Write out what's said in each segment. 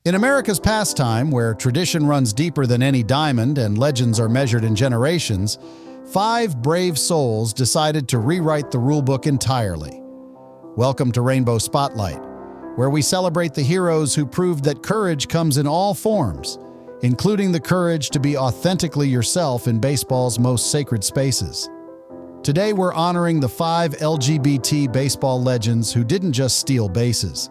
In America's pastime, where tradition runs deeper than any diamond and legends are measured in generations, 5 brave souls decided to rewrite the rulebook entirely. Welcome to Rainbow Spotlight, where we celebrate the heroes who proved that courage comes in all forms, including the courage to be authentically yourself in baseball's most sacred spaces. Today we're honoring the 5 LGBT baseball legends who didn't just steal bases.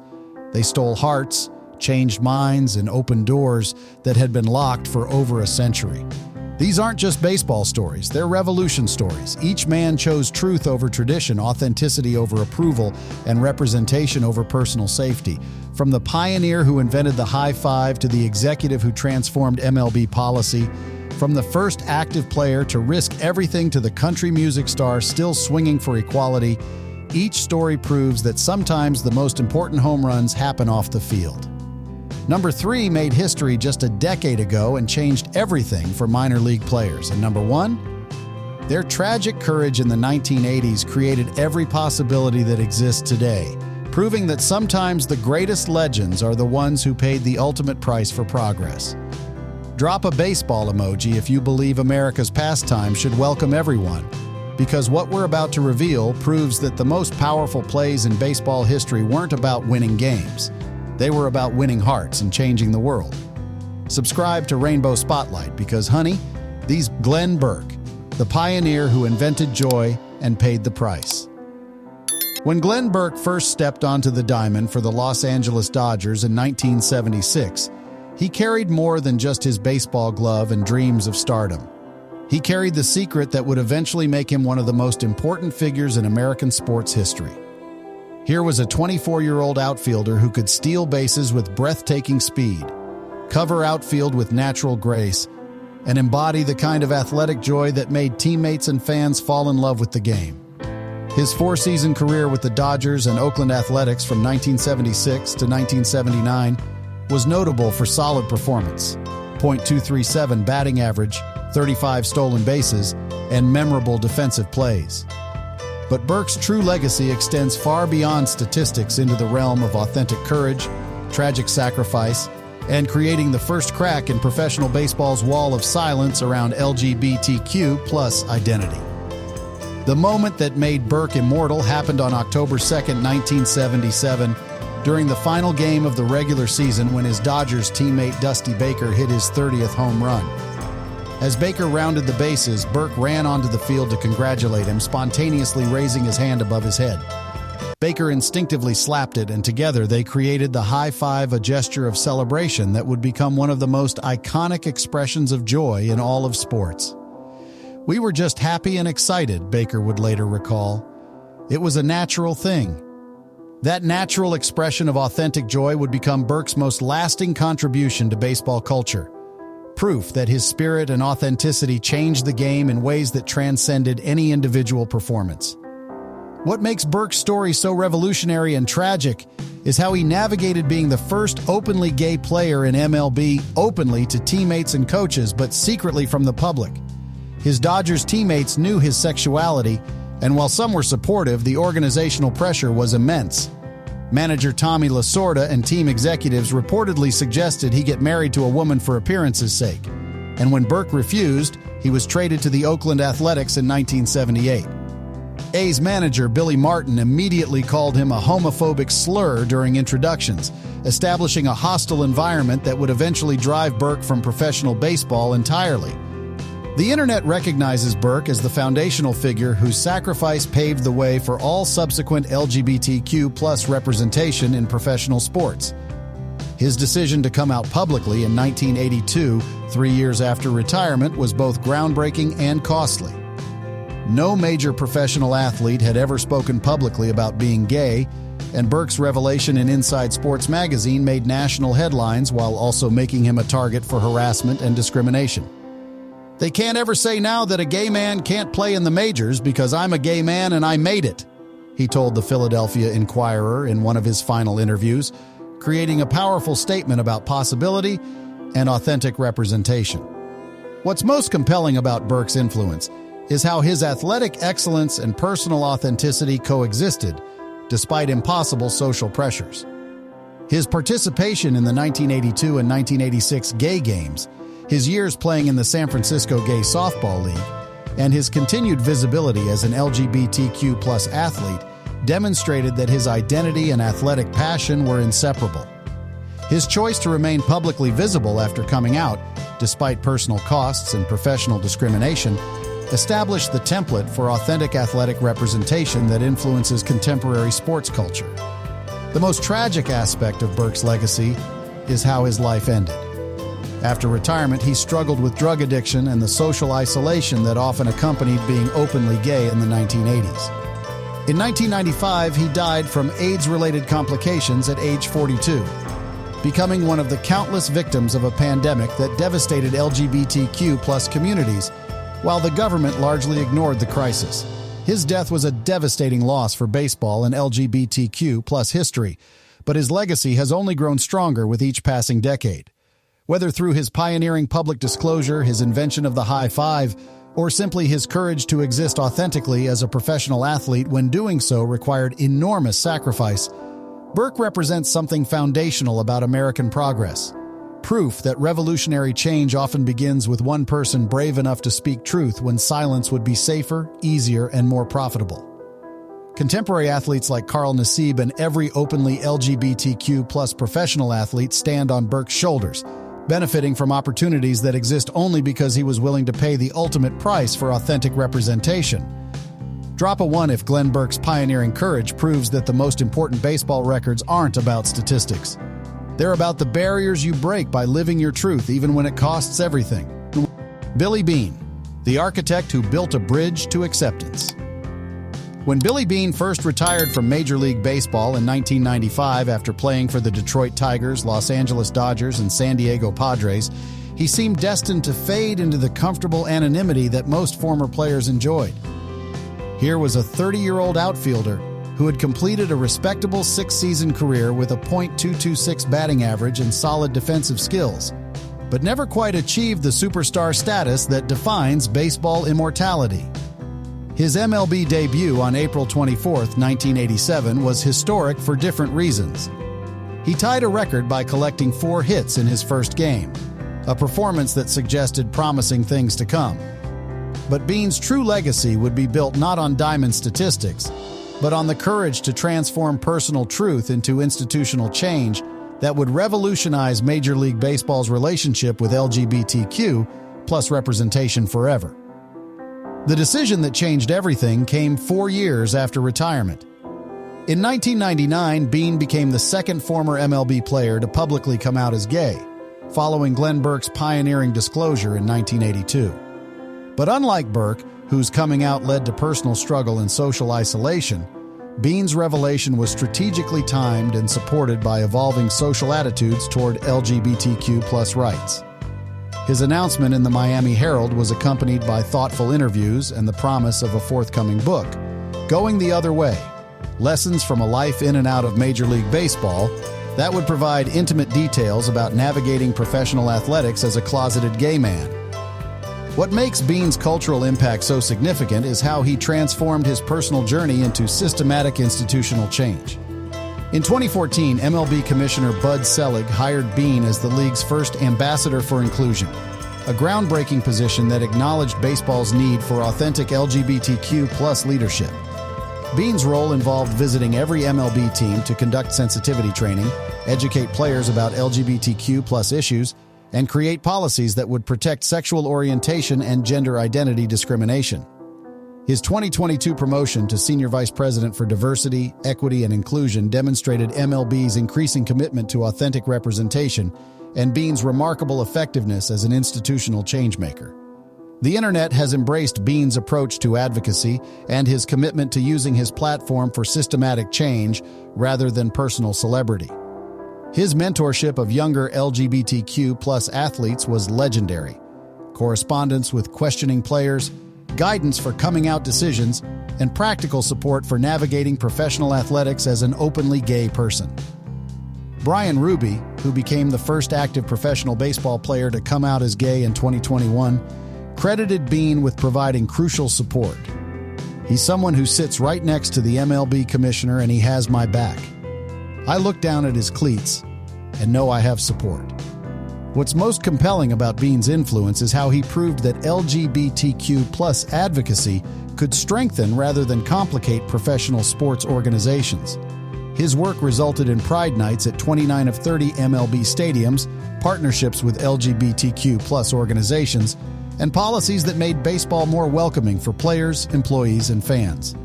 They stole hearts, changed minds, and opened doors that had been locked for over a century. These aren't just baseball stories, they're revolution stories. Each man chose truth over tradition, authenticity over approval, and representation over personal safety. From the pioneer who invented the high five to the executive who transformed MLB policy, from the first active player to risk everything to the country music star still swinging for equality, each story proves that sometimes the most important home runs happen off the field. Number 3 made history just a decade ago and changed everything for minor league players. And number 1, their tragic courage in the 1980s created every possibility that exists today, proving that sometimes the greatest legends are the ones who paid the ultimate price for progress. Drop a baseball emoji if you believe America's pastime should welcome everyone, because what we're about to reveal proves that the most powerful plays in baseball history weren't about winning games. They were about winning hearts and changing the world. Subscribe to Rainbow Spotlight because, honey, these Glenn Burke, the pioneer who invented joy and paid the price. When Glenn Burke first stepped onto the diamond for the Los Angeles Dodgers in 1976, he carried more than just his baseball glove and dreams of stardom. He carried the secret that would eventually make him one of the most important figures in American sports history. Here was a 24-year-old outfielder who could steal bases with breathtaking speed, cover outfield with natural grace, and embody the kind of athletic joy that made teammates and fans fall in love with the game. His 4-season career with the Dodgers and Oakland Athletics from 1976 to 1979 was notable for solid performance, .237 batting average, 35 stolen bases, and memorable defensive plays. But Burke's true legacy extends far beyond statistics into the realm of authentic courage, tragic sacrifice, and creating the first crack in professional baseball's wall of silence around LGBTQ plus identity. The moment that made Burke immortal happened on October 2, 1977, during the final game of the regular season when his Dodgers teammate Dusty Baker hit his 30th home run. As Baker rounded the bases, Burke ran onto the field to congratulate him, spontaneously raising his hand above his head. Baker instinctively slapped it, and together they created the high five, a gesture of celebration that would become one of the most iconic expressions of joy in all of sports. "We were just happy and excited," Baker would later recall. "It was a natural thing." That natural expression of authentic joy would become Burke's most lasting contribution to baseball culture. Proof that his spirit and authenticity changed the game in ways that transcended any individual performance. What makes Burke's story so revolutionary and tragic is how he navigated being the first openly gay player in MLB, openly to teammates and coaches, but secretly from the public. His Dodgers teammates knew his sexuality, and while some were supportive, the organizational pressure was immense. Manager Tommy Lasorda and team executives reportedly suggested he get married to a woman for appearance's sake, and when Burke refused, he was traded to the Oakland Athletics in 1978. A's manager Billy Martin immediately called him a homophobic slur during introductions, establishing a hostile environment that would eventually drive Burke from professional baseball entirely. The internet recognizes Burke as the foundational figure whose sacrifice paved the way for all subsequent LGBTQ plus representation in professional sports. His decision to come out publicly in 1982, 3 years after retirement, was both groundbreaking and costly. No major professional athlete had ever spoken publicly about being gay, and Burke's revelation in Inside Sports magazine made national headlines while also making him a target for harassment and discrimination. "They can't ever say now that a gay man can't play in the majors because I'm a gay man and I made it," he told the Philadelphia Inquirer in one of his final interviews, creating a powerful statement about possibility and authentic representation. What's most compelling about Burke's influence is how his athletic excellence and personal authenticity coexisted, despite impossible social pressures. His participation in the 1982 and 1986 Gay Games, his years playing in the San Francisco Gay Softball League, and his continued visibility as an LGBTQ+ athlete demonstrated that his identity and athletic passion were inseparable. His choice to remain publicly visible after coming out, despite personal costs and professional discrimination, established the template for authentic athletic representation that influences contemporary sports culture. The most tragic aspect of Burke's legacy is how his life ended. After retirement, he struggled with drug addiction and the social isolation that often accompanied being openly gay in the 1980s. In 1995, he died from AIDS-related complications at age 42, becoming one of the countless victims of a pandemic that devastated LGBTQ+ communities, while the government largely ignored the crisis. His death was a devastating loss for baseball and LGBTQ+ history, but his legacy has only grown stronger with each passing decade. Whether through his pioneering public disclosure, his invention of the high five, or simply his courage to exist authentically as a professional athlete when doing so required enormous sacrifice, Burke represents something foundational about American progress. Proof that revolutionary change often begins with one person brave enough to speak truth when silence would be safer, easier, and more profitable. Contemporary athletes like Carl Nassib and every openly LGBTQ+ professional athlete stand on Burke's shoulders, benefiting from opportunities that exist only because he was willing to pay the ultimate price for authentic representation. Drop a 1 if Glenn Burke's pioneering courage proves that the most important baseball records aren't about statistics. They're about the barriers you break by living your truth even when it costs everything. Billy Beane, the architect who built a bridge to acceptance. When Billy Beane first retired from Major League Baseball in 1995 after playing for the Detroit Tigers, Los Angeles Dodgers, and San Diego Padres, he seemed destined to fade into the comfortable anonymity that most former players enjoyed. Here was a 30-year-old outfielder who had completed a respectable 6-season career with a .226 batting average and solid defensive skills, but never quite achieved the superstar status that defines baseball immortality. His MLB debut on April 24, 1987 was historic for different reasons. He tied a record by collecting 4 hits in his first game, a performance that suggested promising things to come. But Beane's true legacy would be built not on diamond statistics, but on the courage to transform personal truth into institutional change that would revolutionize Major League Baseball's relationship with LGBTQ+ representation forever. The decision that changed everything came 4 years after retirement. In 1999, Beane became the second former MLB player to publicly come out as gay, following Glenn Burke's pioneering disclosure in 1982. But unlike Burke, whose coming out led to personal struggle and social isolation, Beane's revelation was strategically timed and supported by evolving social attitudes toward LGBTQ+ rights. His announcement in the Miami Herald was accompanied by thoughtful interviews and the promise of a forthcoming book, Going the Other Way: Lessons from a Life in and Out of Major League Baseball, that would provide intimate details about navigating professional athletics as a closeted gay man. What makes Beane's cultural impact so significant is how he transformed his personal journey into systematic institutional change. In 2014, MLB Commissioner Bud Selig hired Beane as the league's first ambassador for inclusion, a groundbreaking position that acknowledged baseball's need for authentic LGBTQ+ leadership. Beane's role involved visiting every MLB team to conduct sensitivity training, educate players about LGBTQ+ issues, and create policies that would protect sexual orientation and gender identity discrimination. His 2022 promotion to Senior Vice President for Diversity, Equity, and Inclusion demonstrated MLB's increasing commitment to authentic representation and Beane's remarkable effectiveness as an institutional changemaker. The internet has embraced Beane's approach to advocacy and his commitment to using his platform for systematic change rather than personal celebrity. His mentorship of younger LGBTQ+ athletes was legendary. Correspondence with questioning players, guidance for coming out decisions, and practical support for navigating professional athletics as an openly gay person. Brian Ruby, who became the first active professional baseball player to come out as gay in 2021, credited Beane with providing crucial support. He's someone who sits right next to the MLB commissioner and he has my back. I look down at his cleats and know I have support. What's most compelling about Bean's influence is how he proved that LGBTQ+ advocacy could strengthen rather than complicate professional sports organizations. His work resulted in Pride Nights at 29 of 30 MLB stadiums, partnerships with LGBTQ+ organizations, and policies that made baseball more welcoming for players, employees, and fans.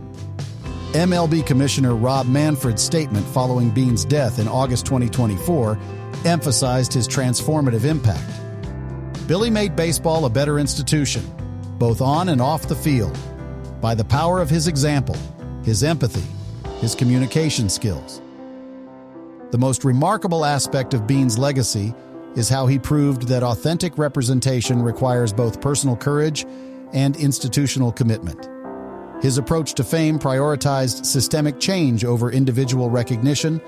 MLB Commissioner Rob Manfred's statement following Bean's death in August 2024 emphasized his transformative impact. Billy made baseball a better institution, both on and off the field, by the power of his example, his empathy, his communication skills. The most remarkable aspect of Bean's legacy is how he proved that authentic representation requires both personal courage and institutional commitment. His approach to fame prioritized systemic change over individual recognition,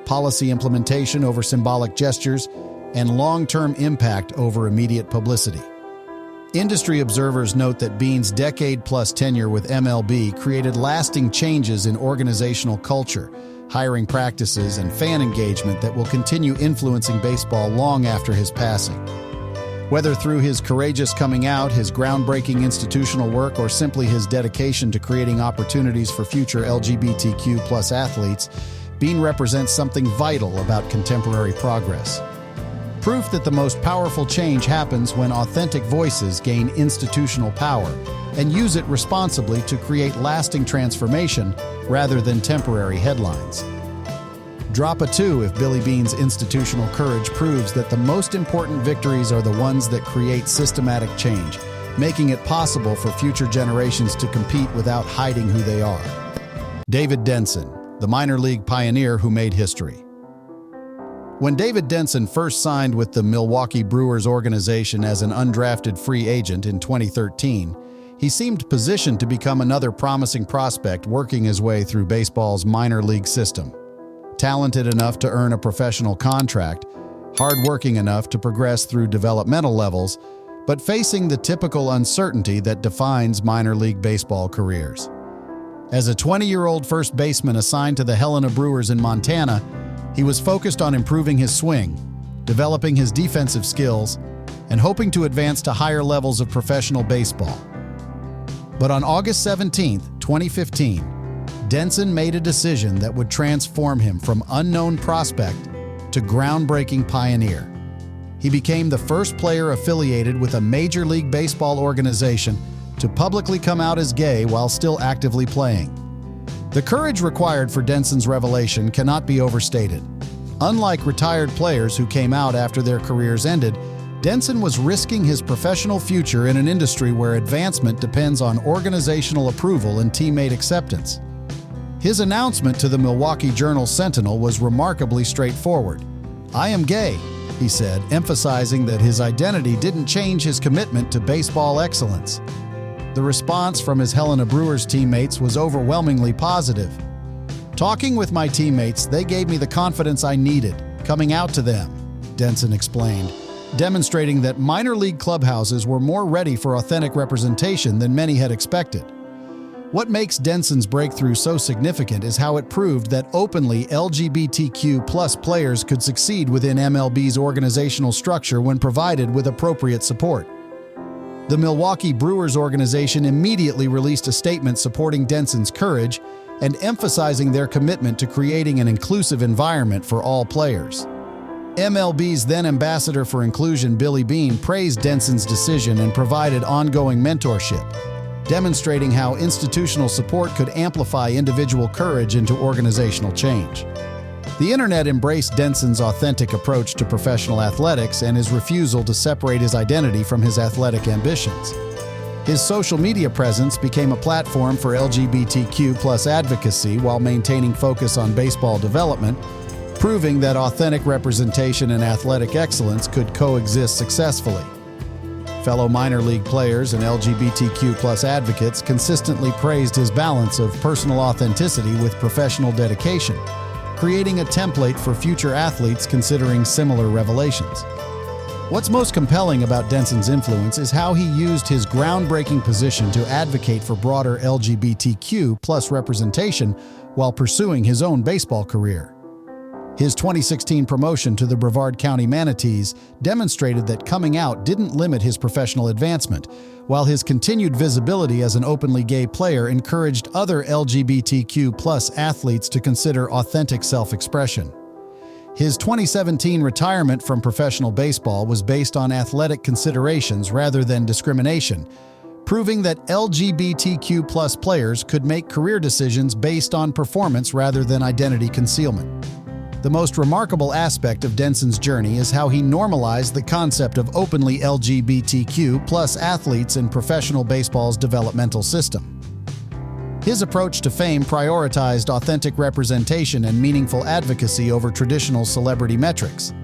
policy implementation over symbolic gestures, and long-term impact over immediate publicity. Industry observers note that Bean's decade-plus tenure with MLB created lasting changes in organizational culture, hiring practices, and fan engagement that will continue influencing baseball long after his passing. Whether through his courageous coming out, his groundbreaking institutional work, or simply his dedication to creating opportunities for future LGBTQ+ athletes, Bean represents something vital about contemporary progress. Proof that the most powerful change happens when authentic voices gain institutional power and use it responsibly to create lasting transformation rather than temporary headlines. Drop a 2 if Billy Bean's institutional courage proves that the most important victories are the ones that create systematic change, making it possible for future generations to compete without hiding who they are. David Denson, the minor league pioneer who made history. When David Denson first signed with the Milwaukee Brewers organization as an undrafted free agent in 2013, he seemed positioned to become another promising prospect working his way through baseball's minor league system. Talented enough to earn a professional contract, hardworking enough to progress through developmental levels, but facing the typical uncertainty that defines minor league baseball careers. As a 20-year-old first baseman assigned to the Helena Brewers in Montana, he was focused on improving his swing, developing his defensive skills, and hoping to advance to higher levels of professional baseball. But on August 17, 2015, Denson made a decision that would transform him from unknown prospect to groundbreaking pioneer. He became the first player affiliated with a Major League Baseball organization to publicly come out as gay while still actively playing. The courage required for Denson's revelation cannot be overstated. Unlike retired players who came out after their careers ended, Denson was risking his professional future in an industry where advancement depends on organizational approval and teammate acceptance. His announcement to the Milwaukee Journal-Sentinel was remarkably straightforward. "I am gay," he said, emphasizing that his identity didn't change his commitment to baseball excellence. The response from his Helena Brewers teammates was overwhelmingly positive. "Talking with my teammates, they gave me the confidence I needed, coming out to them," Denson explained, demonstrating that minor league clubhouses were more ready for authentic representation than many had expected. What makes Denson's breakthrough so significant is how it proved that openly LGBTQ+ players could succeed within MLB's organizational structure when provided with appropriate support. The Milwaukee Brewers organization immediately released a statement supporting Denson's courage and emphasizing their commitment to creating an inclusive environment for all players. MLB's then ambassador for inclusion, Billy Bean, praised Denson's decision and provided ongoing mentorship, demonstrating how institutional support could amplify individual courage into organizational change. The internet embraced Denson's authentic approach to professional athletics and his refusal to separate his identity from his athletic ambitions. His social media presence became a platform for LGBTQ+ advocacy while maintaining focus on baseball development, proving that authentic representation and athletic excellence could coexist successfully. Fellow minor league players and LGBTQ+ advocates consistently praised his balance of personal authenticity with professional dedication, creating a template for future athletes considering similar revelations. What's most compelling about Denson's influence is how he used his groundbreaking position to advocate for broader LGBTQ+ representation while pursuing his own baseball career. His 2016 promotion to the Brevard County Manatees demonstrated that coming out didn't limit his professional advancement, while his continued visibility as an openly gay player encouraged other LGBTQ+ athletes to consider authentic self-expression. His 2017 retirement from professional baseball was based on athletic considerations rather than discrimination, proving that LGBTQ+ players could make career decisions based on performance rather than identity concealment. The most remarkable aspect of Denson's journey is how he normalized the concept of openly LGBTQ+ athletes in professional baseball's developmental system. His approach to fame prioritized authentic representation and meaningful advocacy over traditional celebrity metrics.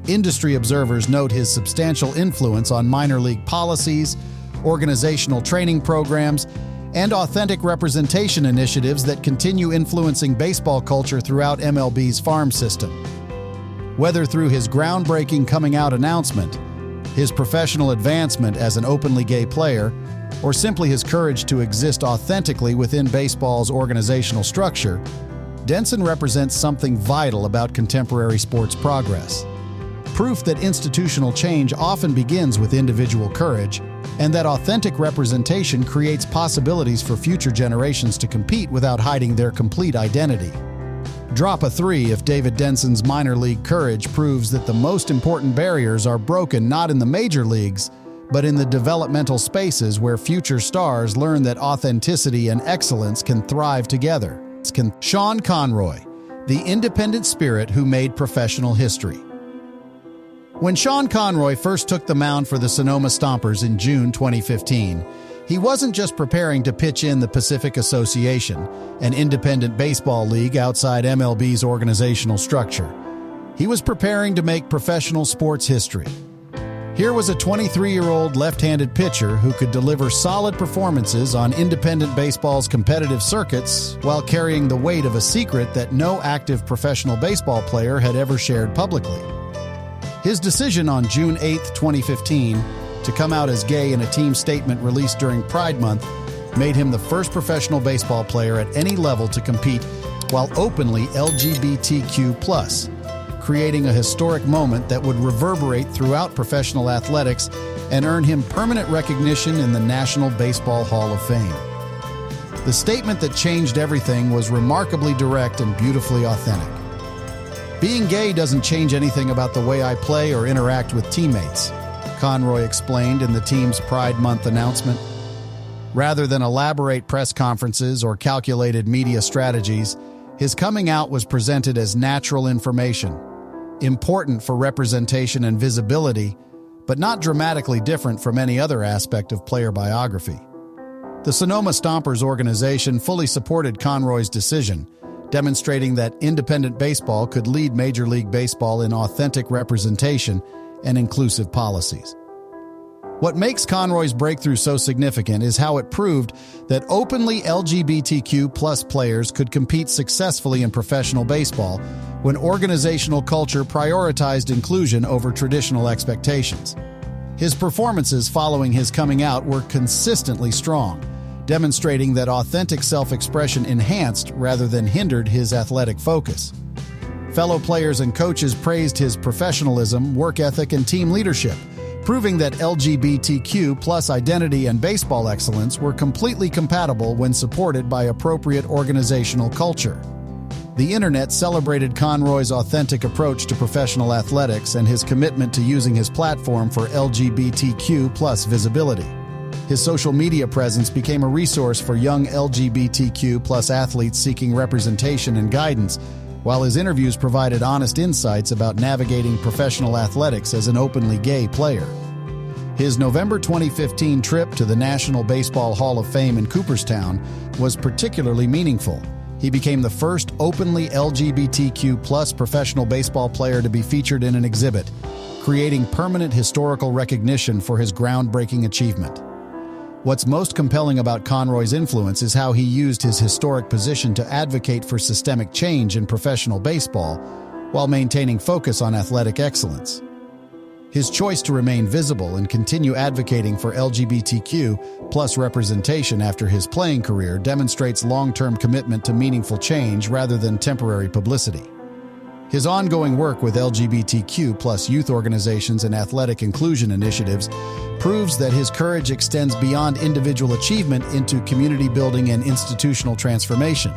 Industry observers note his substantial influence on minor league policies, organizational training programs, and authentic representation initiatives that continue influencing baseball culture throughout MLB's farm system. Whether through his groundbreaking coming out announcement, his professional advancement as an openly gay player, or simply his courage to exist authentically within baseball's organizational structure, Denson represents something vital about contemporary sports progress. Proof that institutional change often begins with individual courage, and that authentic representation creates possibilities for future generations to compete without hiding their complete identity. Drop a 3 if David Denson's minor league courage proves that the most important barriers are broken not in the major leagues, but in the developmental spaces where future stars learn that authenticity and excellence can thrive together. Sean Conroy, the independent spirit who made professional history. When Sean Conroy first took the mound for the Sonoma Stompers in June 2015, he wasn't just preparing to pitch in the Pacific Association, an independent baseball league outside MLB's organizational structure. He was preparing to make professional sports history. Here was a 23-year-old left-handed pitcher who could deliver solid performances on independent baseball's competitive circuits while carrying the weight of a secret that no active professional baseball player had ever shared publicly. His decision on June 8, 2015, to come out as gay in a team statement released during Pride Month made him the first professional baseball player at any level to compete while openly LGBTQ+, creating a historic moment that would reverberate throughout professional athletics and earn him permanent recognition in the National Baseball Hall of Fame. The statement that changed everything was remarkably direct and beautifully authentic. "Being gay doesn't change anything about the way I play or interact with teammates," Conroy explained in the team's Pride Month announcement. Rather than elaborate press conferences or calculated media strategies, his coming out was presented as natural information, important for representation and visibility, but not dramatically different from any other aspect of player biography. The Sonoma Stompers organization fully supported Conroy's decision, demonstrating that independent baseball could lead Major League Baseball in authentic representation and inclusive policies. What makes Conroy's breakthrough so significant is how it proved that openly LGBTQ+ players could compete successfully in professional baseball when organizational culture prioritized inclusion over traditional expectations. His performances following his coming out were consistently strong, demonstrating that authentic self-expression enhanced rather than hindered his athletic focus. Fellow players and coaches praised his professionalism, work ethic, and team leadership, proving that LGBTQ+ identity and baseball excellence were completely compatible when supported by appropriate organizational culture. The internet celebrated Conroy's authentic approach to professional athletics and his commitment to using his platform for LGBTQ+ visibility. His social media presence became a resource for young LGBTQ+ athletes seeking representation and guidance, while his interviews provided honest insights about navigating professional athletics as an openly gay player. His November 2015 trip to the National Baseball Hall of Fame in Cooperstown was particularly meaningful. He became the first openly LGBTQ+ professional baseball player to be featured in an exhibit, creating permanent historical recognition for his groundbreaking achievement. What's most compelling about Conroy's influence is how he used his historic position to advocate for systemic change in professional baseball while maintaining focus on athletic excellence. His choice to remain visible and continue advocating for LGBTQ+ representation after his playing career demonstrates long-term commitment to meaningful change rather than temporary publicity. His ongoing work with LGBTQ+ youth organizations and athletic inclusion initiatives proves that his courage extends beyond individual achievement into community building and institutional transformation.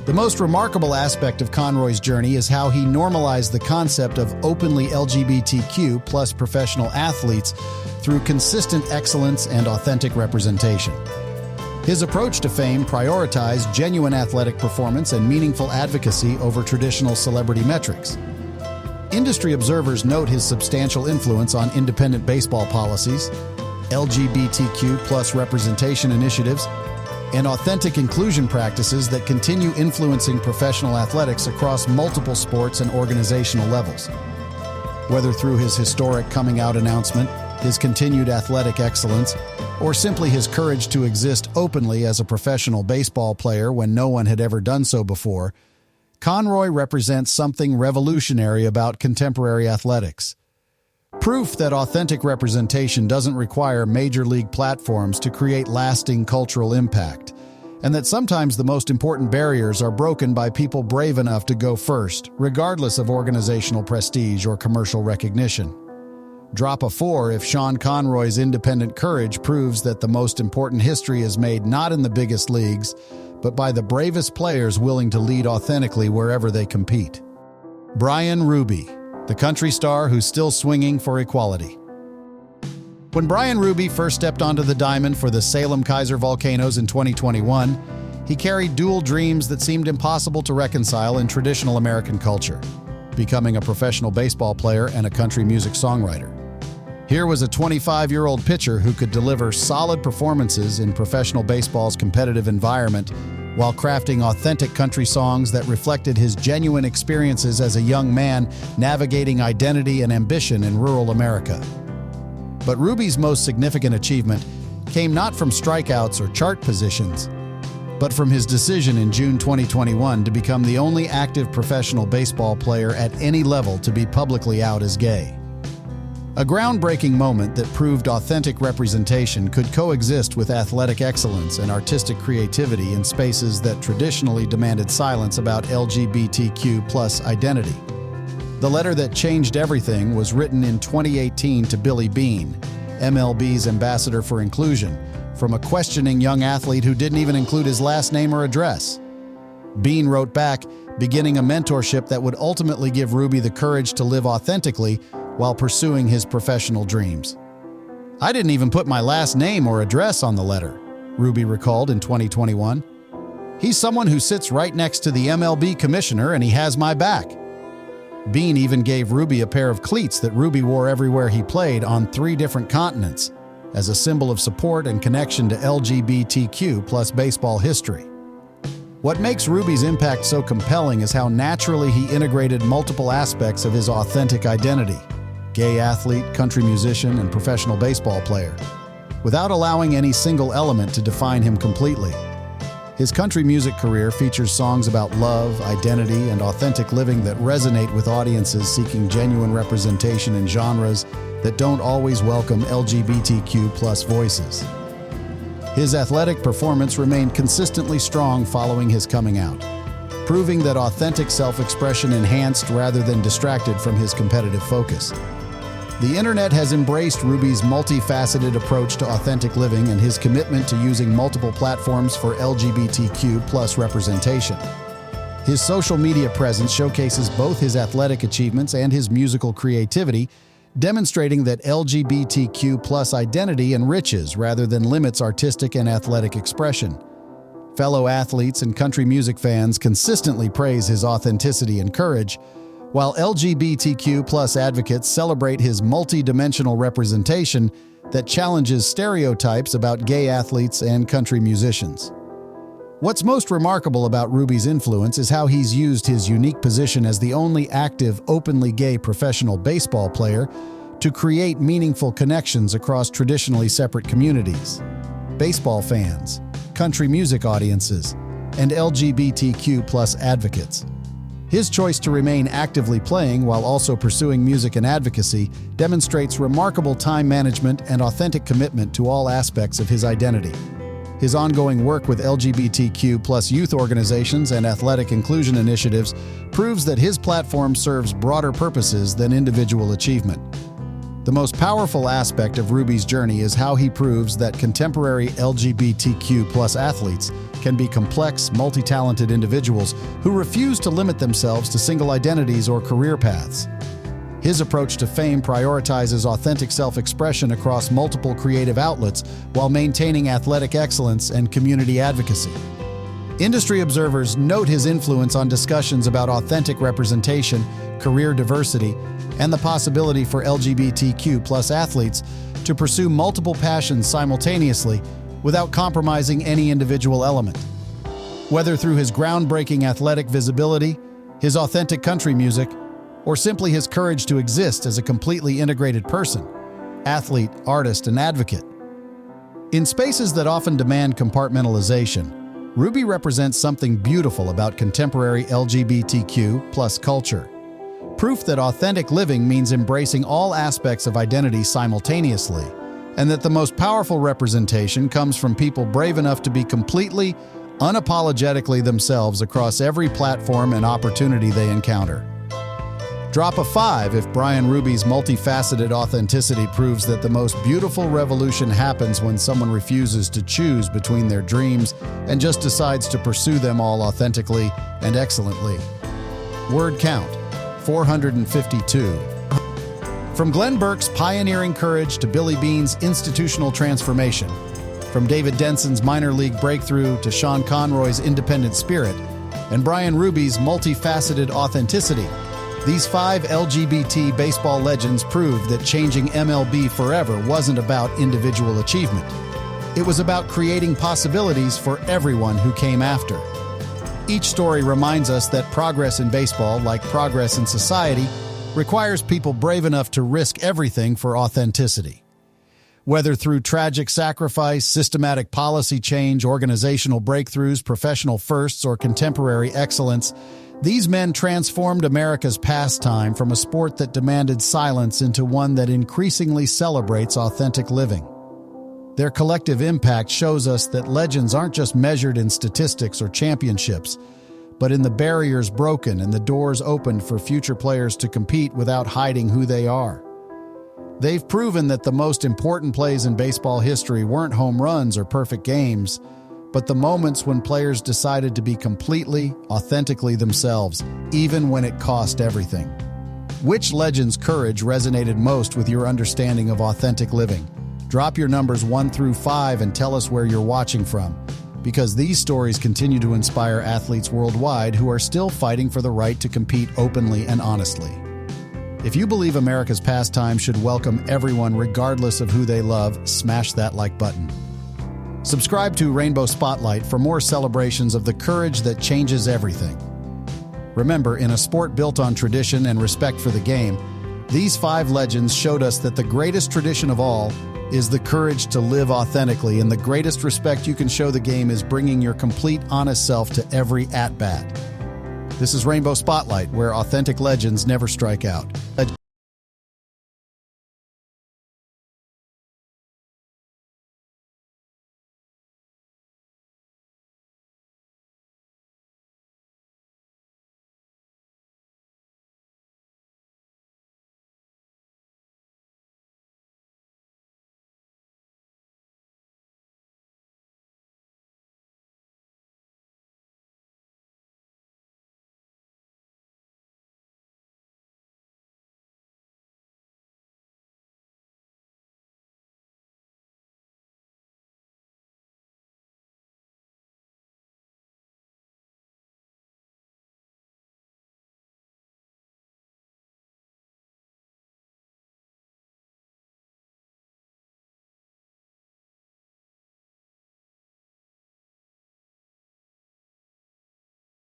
The most remarkable aspect of Conroy's journey is how he normalized the concept of openly LGBTQ+ professional athletes through consistent excellence and authentic representation. His approach to fame prioritized genuine athletic performance and meaningful advocacy over traditional celebrity metrics. Industry observers note his substantial influence on independent baseball policies, LGBTQ+ representation initiatives, and authentic inclusion practices that continue influencing professional athletics across multiple sports and organizational levels. Whether through his historic coming-out announcement, his continued athletic excellence, or simply his courage to exist openly as a professional baseball player when no one had ever done so before, Conroy represents something revolutionary about contemporary athletics. Proof that authentic representation doesn't require major league platforms to create lasting cultural impact, and that sometimes the most important barriers are broken by people brave enough to go first, regardless of organizational prestige or commercial recognition. Drop a 4 if Sean Conroy's independent courage proves that the most important history is made not in the biggest leagues, but by the bravest players willing to lead authentically wherever they compete. Brian Ruby, the country star who's still swinging for equality. When Brian Ruby first stepped onto the diamond for the Salem Kaiser Volcanoes in 2021, he carried dual dreams that seemed impossible to reconcile in traditional American culture: becoming a professional baseball player and a country music songwriter. Here was a 25-year-old pitcher who could deliver solid performances in professional baseball's competitive environment while crafting authentic country songs that reflected his genuine experiences as a young man navigating identity and ambition in rural America. But Ruby's most significant achievement came not from strikeouts or chart positions, but from his decision in June 2021 to become the only active professional baseball player at any level to be publicly out as gay. A groundbreaking moment that proved authentic representation could coexist with athletic excellence and artistic creativity in spaces that traditionally demanded silence about LGBTQ+ identity. The letter that changed everything was written in 2018 to Billy Beane, MLB's ambassador for inclusion, from a questioning young athlete who didn't even include his last name or address. Beane wrote back, beginning a mentorship that would ultimately give Ruby the courage to live authentically while pursuing his professional dreams. "I didn't even put my last name or address on the letter," Ruby recalled in 2021. "He's someone who sits right next to the MLB commissioner and he has my back." Beane even gave Ruby a pair of cleats that Ruby wore everywhere he played on 3 different continents, as a symbol of support and connection to LGBTQ+ baseball history. What makes Ruby's impact so compelling is how naturally he integrated multiple aspects of his authentic identity: gay athlete, country musician, and professional baseball player, without allowing any single element to define him completely. His country music career features songs about love, identity, and authentic living that resonate with audiences seeking genuine representation in genres that don't always welcome LGBTQ+ voices. His athletic performance remained consistently strong following his coming out, proving that authentic self-expression enhanced rather than distracted from his competitive focus. The internet has embraced Ruby's multifaceted approach to authentic living and his commitment to using multiple platforms for LGBTQ+ representation. His social media presence showcases both his athletic achievements and his musical creativity, demonstrating that LGBTQ+ identity enriches rather than limits artistic and athletic expression. Fellow athletes and country music fans consistently praise his authenticity and courage, while LGBTQ+ advocates celebrate his multi-dimensional representation that challenges stereotypes about gay athletes and country musicians. What's most remarkable about Ruby's influence is how he's used his unique position as the only active, openly gay professional baseball player to create meaningful connections across traditionally separate communities: baseball fans, country music audiences, and LGBTQ+ advocates. His choice to remain actively playing while also pursuing music and advocacy demonstrates remarkable time management and authentic commitment to all aspects of his identity. His ongoing work with LGBTQ+ youth organizations and athletic inclusion initiatives proves that his platform serves broader purposes than individual achievement. The most powerful aspect of Ruby's journey is how he proves that contemporary LGBTQ+ athletes can be complex, multi-talented individuals who refuse to limit themselves to single identities or career paths. His approach to fame prioritizes authentic self-expression across multiple creative outlets while maintaining athletic excellence and community advocacy. Industry observers note his influence on discussions about authentic representation, career diversity, and the possibility for LGBTQ+ athletes to pursue multiple passions simultaneously without compromising any individual element. Whether through his groundbreaking athletic visibility, his authentic country music, or simply his courage to exist as a completely integrated person, athlete, artist, and advocate. In spaces that often demand compartmentalization, Ruby represents something beautiful about contemporary LGBTQ+ culture. Proof that authentic living means embracing all aspects of identity simultaneously, and that the most powerful representation comes from people brave enough to be completely, unapologetically themselves across every platform and opportunity they encounter. Drop a 5 if Brian Ruby's multifaceted authenticity proves that the most beautiful revolution happens when someone refuses to choose between their dreams and just decides to pursue them all authentically and excellently. Word count: 452. From Glenn Burke's pioneering courage to Billy Beane's institutional transformation, from David Denson's minor league breakthrough to Sean Conroy's independent spirit, and Brian Ruby's multifaceted authenticity, these 5 LGBT baseball legends proved that changing MLB forever wasn't about individual achievement. It was about creating possibilities for everyone who came after. Each story reminds us that progress in baseball, like progress in society, requires people brave enough to risk everything for authenticity. Whether through tragic sacrifice, systematic policy change, organizational breakthroughs, professional firsts, or contemporary excellence, these men transformed America's pastime from a sport that demanded silence into one that increasingly celebrates authentic living. Their collective impact shows us that legends aren't just measured in statistics or championships, but in the barriers broken and the doors opened for future players to compete without hiding who they are. They've proven that the most important plays in baseball history weren't home runs or perfect games, but the moments when players decided to be completely, authentically themselves, even when it cost everything. Which legend's courage resonated most with your understanding of authentic living? Drop your numbers 1 through 5 and tell us where you're watching from, because these stories continue to inspire athletes worldwide who are still fighting for the right to compete openly and honestly. If you believe America's pastime should welcome everyone regardless of who they love, smash that like button. Subscribe to Rainbow Spotlight for more celebrations of the courage that changes everything. Remember, in a sport built on tradition and respect for the game, these 5 legends showed us that the greatest tradition of all is the courage to live authentically, and the greatest respect you can show the game is bringing your complete, honest self to every at-bat. This is Rainbow Spotlight, where authentic legends never strike out.